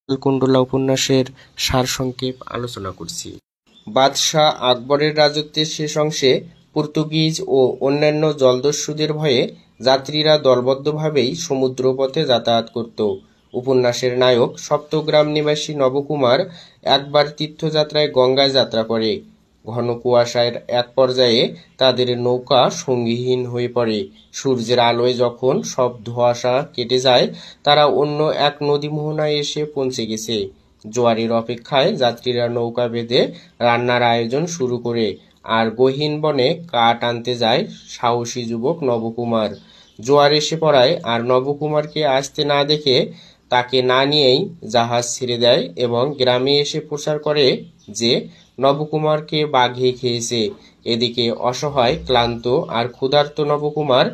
কপালকুণ্ডলা উপন্যাসের সারসংক্ষেপ আলোচনা করছি। বাদশাহ আকবরের রাজত্বের শেষ অংশে পর্তুগিজ ও অন্যান্য জলদস্যুদের ভয়ে যাত্রীরা দলবদ্ধভাবেই সমুদ্রপথে যাতায়াত করত। উপন্যাসের নায়ক সপ্তগ্রাম নিবাসী নবকুমার একবার তীর্থযাত্রায় গঙ্গায় যাত্রা করে। ঘন কুয়াশার এক পর্যায়ে তাদের নৌকা সঙ্গীহীন হয়ে পড়ে। সূর্যের আলোয় যখন সব ধোঁয়াশা কেটে যায়, তারা অন্য এক নদী মোহনায় এসে পৌঁছে গেছে। জোয়ারের অপেক্ষায় যাত্রীরা নৌকা বেঁধে রান্নার আয়োজন শুরু করে, আর গহীন বনে কাঠ আনতে যায় সাহসী যুবক নবকুমার। জোয়ার এসে পড়ায় আর নবকুমারকে আসতে না দেখে তাকে না নিয়েই জাহাজ ছেড়ে দেয় এবং গ্রামে এসে প্রচার করে যে নবকুমারকে বাঘে খেয়েছে। এদিকে অসহায়, ক্লান্ত আর ক্ষুধার্ত নবকুমার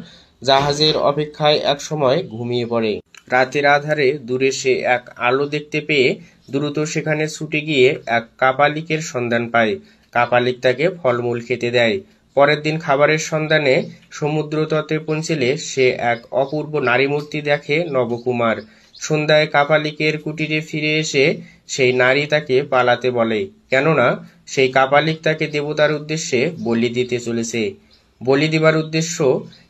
জাহাজের অপেক্ষায় একসময় ঘুমিয়ে পড়ে। রাতের আধারে দূরে সে এক আলো দেখতে পেয়ে দ্রুত সেখানে ছুটে গিয়ে এক কাপালিকের সন্ধান পায়। কাপালিক তাকে ফলমূল খেতে দেয়। পরের দিন খাবারের সন্ধানে সমুদ্র তটে পৌঁছলে সে এক অপূর্ব নারীমূর্তি দেখে নবকুমার। সন্ধ্যায় কাপালিকের কুটিরে ফিরে এসে সেই নারী তাকে পালাতে বলে, কেননা সেই কাপালিক তাকে দেবতার উদ্দেশ্যে বলি দিতে চলেছে। বলি দিবার উদ্দেশ্য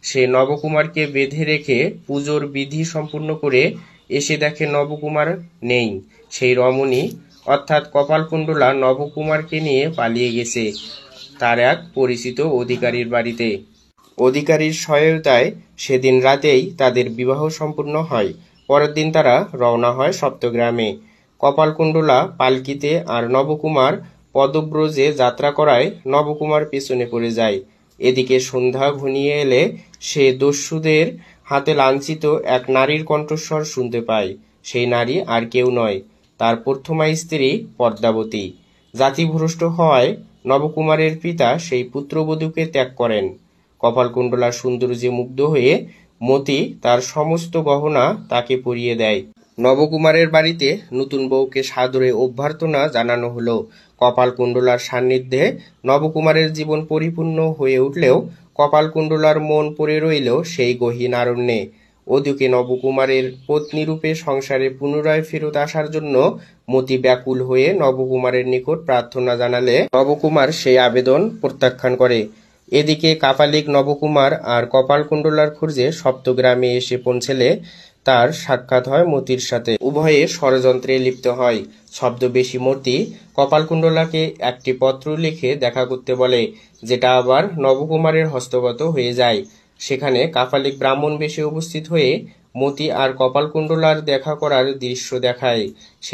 সে নবকুমারকে বেঁধে রেখে পুজোর বিধি সম্পূর্ণ করে এসে দেখে নবকুমার নেই। সেই রমণী অর্থাৎ কপালকুণ্ডলা নবকুমারকে নিয়ে পালিয়ে গেছে তার এক পরিচিত অধিকারীর বাড়িতে। অধিকারীর সহায়তায় সেদিন রাতেই তাদের বিবাহ সম্পূর্ণ হয়। পরের দিন তারা রওনা হয় সপ্তগ্রামে। কপালকুণ্ডলা পালকিতে আর নবকুমার পদব্রজে যাত্রা করায় নবকুমার পেছনে পড়ে যায়। এদিকে সন্ধ্যা ঘনিয়ে এলে সে দস্যুদের হাতে লাঞ্ছিত এক নারীর কণ্ঠস্বর শুনতে পায়। সেই নারী আর কেউ নয়, তার প্রথমা স্ত্রী পদ্মাবতী। জাতিভ্রষ্ট হওয়ায় নবকুমারের পিতা সেই পুত্রবধূকে ত্যাগ করেন। কপালকুণ্ডলার সৌন্দর্যে মুগ্ধ হয়ে মতি তার সমস্ত গহনা তাকে পরিয়ে দেয়। নবকুমারের বাড়িতে নতুন বউকে সাদরে অভ্যর্থনা জানানো হলো। কপালকুণ্ডলার সান্নিধ্যে নবকুমারের জীবন পরিপূর্ণ হয়ে উঠলেও কপালকুণ্ডলার মন পড়ে রইল সেই গহীন আরণ্যে। ওদিকে নবকুমারের পত্নীরূপে সংসারে পুনরায় ফেরত আসার জন্য মতি ব্যাকুল হয়ে নবকুমারের নিকট প্রার্থনা জানালে নবকুমার সেই আবেদন প্রত্যাখ্যান করে। এদিকে কাপালিক নবকুমার আর কপালকুণ্ডলার খোঁজে সপ্তগ্রামে এসে পৌঁছলে তার সাক্ষাৎ হয় মতির সাথে। উভয়ে ষড়যন্ত্রে লিপ্ত হয়। ছদ্মবেশী মতি কপালকুণ্ডলাকে একটি পত্র লিখে দেখা করতে বলে, যেটা আবার নবকুমারের হস্তগত হয়ে যায়। সেখানে কাপালিক ব্রাহ্মণ বেশে উপস্থিত হয়ে মতি আর কপালকুণ্ডলার দেখা করার দৃশ্য দেখায়। সেই